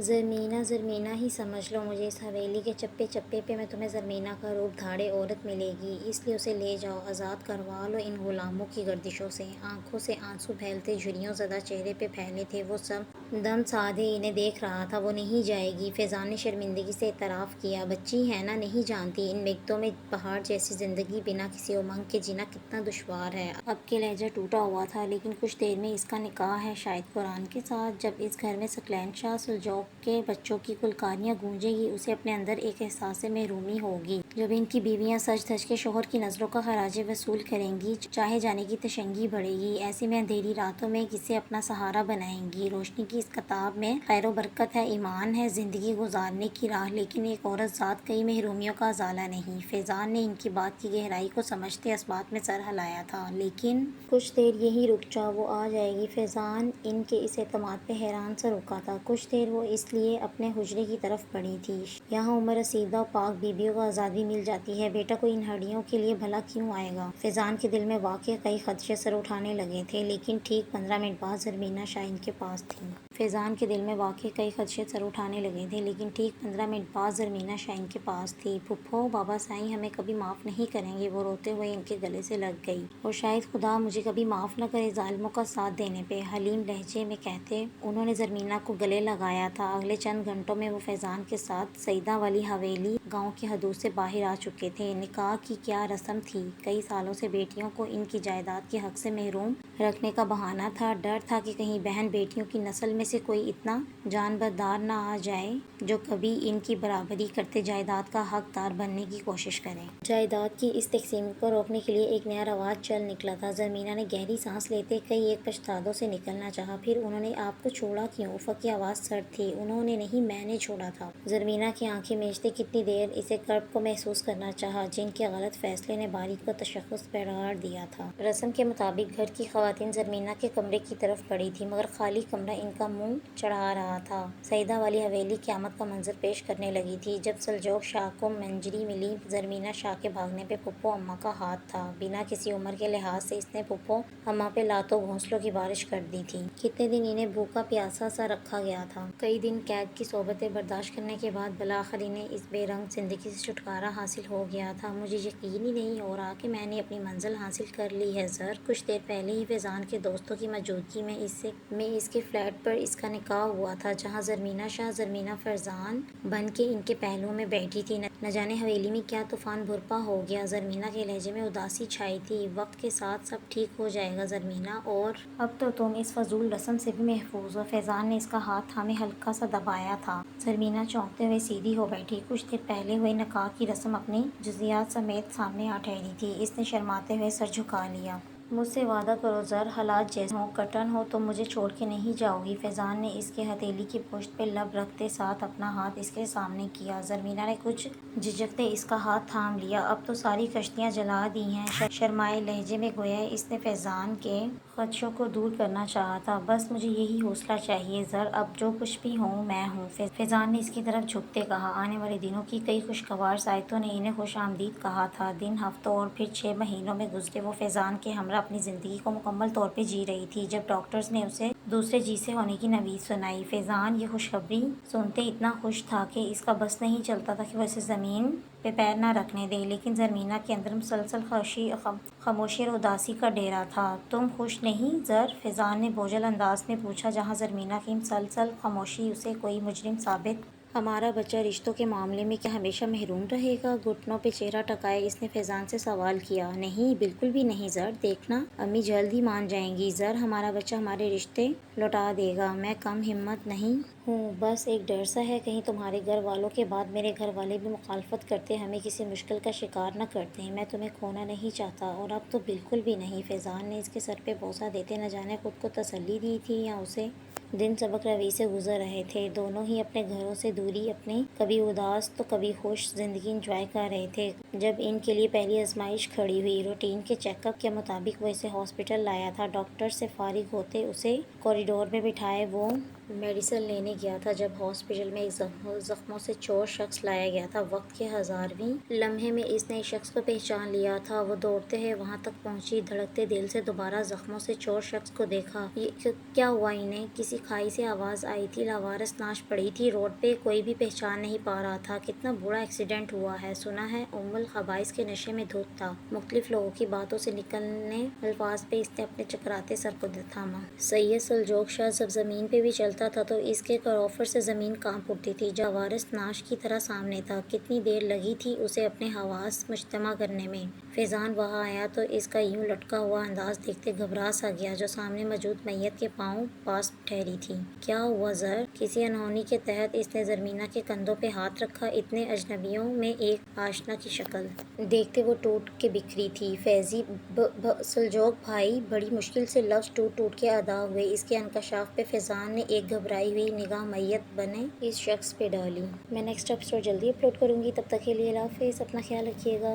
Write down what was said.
زرمینہ زرمینہ ہی سمجھ لو مجھے، اس حویلی کے چپے چپے پہ میں تمہیں زرمینہ کا روپ دھاڑے عورت ملے گی، اس لیے اسے لے جاؤ، آزاد کروا لو ان غلاموں کی گردشوں سے۔ آنکھوں سے آنسو پھیلتے، جھریوں زدہ چہرے پہ پھیلے تھے، وہ سب دم سادھے انہیں دیکھ رہا تھا۔ وہ نہیں جائے گی، فیضان نے شرمندگی سے اعتراف کیا۔ بچی ہے نا، نہیں جانتی ان مگتوں میں پہاڑ جیسی زندگی بنا کسی امنگ کے جینا کتنا دشوار ہے۔ اب کے لہجہ ٹوٹا ہوا تھا، لیکن کچھ دیر میں اس کا نکاح ہے شاید قرآن کے ساتھ۔ جب اس گھر میں ثقلین شاہ سلجوق کے بچوں کی کلکاریاں گونجیں گی، اسے اپنے اندر ایک احساس محرومی ہوگی۔ جب ان کی بیویاں سج دھج کے شوہر کی نظروں کا خراج وصول کریں گی، چاہے جانے کی تشنگی بڑھے گی، ایسے میں اندھیری راتوں میں کسے اپنا سہارا بنائیں گی۔ روشنی کی اس کتاب میں خیر و برکت ہے، ایمان ہے، زندگی گزارنے کی راہ، لیکن ایک عورت ذات کئی محرومیوں کا ازالہ نہیں۔ فیضان نے ان کی بات کی گہرائی کو سمجھتے اسبات میں سر ہلایا تھا، لیکن کچھ دیر یہیں رک جا، وہ آ جائے گی۔ فیضان ان کے اس اعتماد پہ حیران سا رکا تھا۔ کچھ دیر وہ اس لیے اپنے حجرے کی طرف بڑھی تھی، یہاں عمر رسیدہ و پاک بیویوں کو آزادی مل جاتی ہے، بیٹا کوئی ان ہڈیوں کے لیے بھلا کیوں آئے گا؟ فیضان کے دل میں واقعی کئی خدشے سر اٹھانے لگے تھے، لیکن ٹھیک 15 منٹ بعد زرمینہ شاہ ان کے پاس تھی۔ فیضان کے دل میں واقعی کئی خدشے سر اٹھانے لگے تھے، لیکن ٹھیک 15 منٹ بعد زرمینہ شاہ ان کے پاس تھی۔ پھپھو، بابا سائیں ہمیں کبھی معاف نہیں کریں گے، وہ روتے ہوئے ان کے گلے سے لگ گئی۔ اور شاید خدا مجھے کبھی معاف نہ کرے ظالموں کا ساتھ دینے پہ، حلیم لہجے میں کہتے انہوں نے زرمینہ کو گلے لگایا تھا۔ اگلے چند گھنٹوں میں وہ فیضان کے ساتھ سیدہ والی حویلی گاؤں کی حدود سے باہر آ چکے تھے۔ نکاح کی کیا رسم تھی، کئی سالوں سے بیٹیوں کو ان کی جائیداد کے حق سے محروم رکھنے کا بہانہ تھا۔ ڈر تھا کہ کہیں بہن بیٹیوں کی نسل میں سے کوئی اتنا جانبدار نہ آ جائے جو کبھی ان کی برابری کرتے جائیداد کا حقدار بننے کی کوشش کرے۔ جائیداد کی اس تقسیم کو روکنے کے لیے ایک نیا رواج چل نکلا تھا۔ زرمینہ نے گہری سانس لیتے کئی ایک پچھتاووں سے نکلنا چاہا۔ پھر انہوں نے آپ کو چھوڑا کیوں؟ افق کی آواز سرد تھی۔ انہوں نے نہیں، میں نے چھوڑا تھا۔ زرمینہ کی آنکھیں میچتے کتنی دیر اسے کرب کو محسوس کرنا چاہا، جن کے غلط فیصلے نے باری کو تشخص بگاڑ دیا تھا۔ رسم کے مطابق گھر کی خواتین زرمینہ کے کمرے کی طرف بڑھی تھیں، مگر خالی کمرہ ان کا منہ چڑھا رہا تھا۔ سیدہ والی حویلی قیامت کا منظر پیش کرنے لگی تھی۔ جب سلجوق شاہ کو منجری ملی، زرمینہ شاہ کے بھاگنے پہ پھپھو اماں کا ہاتھ تھا۔ بنا کسی عمر کے لحاظ سے اس نے پھپھو اماں پہ لاتوں گھونسلوں کی بارش کر دی تھی۔ کتنے دن انہیں بھوکا پیاسا سا رکھا گیا تھا۔ کئی دن قید کی صحبتیں برداشت کرنے کے بعد بالآخر انہیں اس بے رنگ زندگی سے چھٹکارا حاصل ہو گیا تھا۔ مجھے یقین ہی نہیں ہو رہا کہ میں نے اپنی منزل حاصل کر لی ہے زر۔ کچھ دیر پہلے ہی فیضان کے دوستوں کی موجودگی میں اس کے فلیٹ پر اس کا نکاح ہوا تھا، جہاں زرمینہ شاہ زرمینہ فرزان بن کے ان کے پہلوؤں میں بیٹھی تھی۔ نہ جانے حویلی میں کیا طوفان برپا ہو گیا۔ زرمینہ کے لہجے میں اداسی چھائی تھی۔ وقت کے ساتھ سب ٹھیک ہو جائے گا زرمینہ، اور اب تو تم اس فضول رسم سے بھی محفوظ ہو۔ فیضان نے اس کا ہاتھ تھامے ہلکا سا دبایا تھا۔ زرمینہ چونکتے ہوئے سیدھی ہو بیٹھی۔ کچھ دیر پہلے ہوئے نکاح کی رسم اپنی جزیات سمیت سامنے آ ٹھہری تھی۔ اس نے شرماتے ہوئے سر جھکا لیا۔ مجھ سے وعدہ کرو زر، حالات جیسے ہوں، کٹن ہو، تم مجھے چھوڑ کے نہیں جاؤ گی۔ فیضان نے اس کے ہتھیلی کی پشت پہ لب رکھتے ساتھ اپنا ہاتھ اس کے سامنے کیا۔ زرمینہ نے کچھ جھجکتے اس کا ہاتھ تھام لیا۔ اب تو ساری کشتیاں جلا دی ہیں، شرمائے لہجے میں گویا اس نے فیضان کے خدشوں کو دور کرنا چاہا تھا۔ بس مجھے یہی حوصلہ چاہیے زر، اب جو کچھ بھی ہوں میں ہوں۔ فیضان نے اس کی طرف جھکتے کہا۔ آنے والے دنوں کی کئی خوشگوار ساعتوں نے انہیں خوش آمدید کہا تھا۔ دن، ہفتوں اور پھر 6 مہینوں میں گزرے۔ وہ فیضان کے ہمراہ اپنی زندگی کو مکمل طور پہ جی رہی تھی، جب ڈاکٹرز نے اسے دوسرے جی سے ہونے کی نوید سنائی۔ فیضان یہ خوشخبری سنتے اتنا خوش تھا کہ اس کا بس نہیں چلتا تھا کہ وہ اسے زمین پہ پیر نہ رکھنے دے، لیکن زرمینہ کے اندر مسلسل خاموشی اور اداسی کا ڈیرا تھا۔ تم خوش نہیں زر؟ فیضان نے بوجھل انداز میں پوچھا، جہاں زرمینہ کی مسلسل خاموشی اسے کوئی مجرم ثابت۔ ہمارا بچہ رشتوں کے معاملے میں کیا ہمیشہ محروم رہے گا؟ گھٹنوں پہ چہرہ ٹکائے اس نے فیضان سے سوال کیا۔ نہیں، بالکل بھی نہیں زر، دیکھنا امی جلد ہی مان جائیں گی زر، ہمارا بچہ ہمارے رشتے لوٹا دے گا۔ میں کم ہمت نہیں ہوں، بس ایک ڈر سا ہے کہیں تمہارے گھر والوں کے بعد میرے گھر والے بھی مخالفت کرتے ہمیں کسی مشکل کا شکار نہ کرتے ہیں۔ میں تمہیں کھونا نہیں چاہتا، اور اب تو بالکل بھی نہیں۔ فیضان نے اس کے سر پہ بوسہ دیتے نہ جانے خود کو تسلی دی تھی یا اسے دن سبک روی سے گزر رہے تھے۔ دونوں ہی اپنے گھروں سے دوری، اپنی کبھی اداس تو کبھی خوش زندگی انجوائے کر رہے تھے۔ جب ان کے لیے پہلی آزمائش کھڑی ہوئی، روٹین کے چیک اپ کے مطابق وہ اسے ہاسپٹل لایا تھا۔ ڈاکٹر سے فارغ ہوتے اسے کوریڈور میں بٹھائے وہ میڈیسن لینے گیا تھا جب ہاسپٹل میں ایک زخموں سے چور شخص لایا گیا تھا۔ وقت کے 1000ویں لمحے میں اس نے اس شخص کو پہچان لیا تھا۔ وہ دوڑتے ہوئے وہاں تک پہنچی، دھڑکتے دل سے دوبارہ زخموں سے چور شخص کو دیکھا۔ یہ کیا ہوا انہیں؟ کسی کھائی سے آواز آئی تھی، لاوارث نعش پڑی تھی روڈ پہ، کوئی بھی پہچان نہیں پا رہا تھا۔ کتنا برا ایکسیڈنٹ ہوا ہے، سنا ہے ام الخبائث کے نشے میں دھت تھا۔ مختلف لوگوں کی باتوں سے نکلنے الفاظ پہ اس نے اپنے چکراتے سر کو تھاما۔ سید سلجوق شاہ جب زمین پہ بھی چلتا تھا تو اس کے کرافٹ سے زمین کانپ اٹھتی تھی۔ لاوارث نعش کی طرح سامنے تھا۔ کتنی دیر لگی تھی اسے اپنے حواس مجتمع کرنے میں۔ فیضان وہاں آیا تو اس کا یوں لٹکا ہوا انداز دیکھتے گھبرا سا گیا جو سامنے موجود میت کے پاؤں پاس ٹھہری تھی۔ کیا ہوا زر؟ کسی انہونی کے تحت اس نے زرمینہ کے کندھوں پہ ہاتھ رکھا۔ اتنے اجنبیوں میں ایک آشنا کی شکل دیکھتے وہ ٹوٹ کے بکھری تھی۔ فیضی سلجوق بھائی، بڑی مشکل سے لفظ ٹوٹ ٹوٹ کے ادا ہوئے۔ اس کے انکشاف پہ فیضان نے ایک گھبرائی ہوئی نگاہ میت بنے اس شخص پہ ڈالی۔ میں نیکسٹ ایپیسوڈ جلدی اپلوڈ کروں گی، تب تک کے لیے اللہ حافظ، اپنا خیال رکھیے گا۔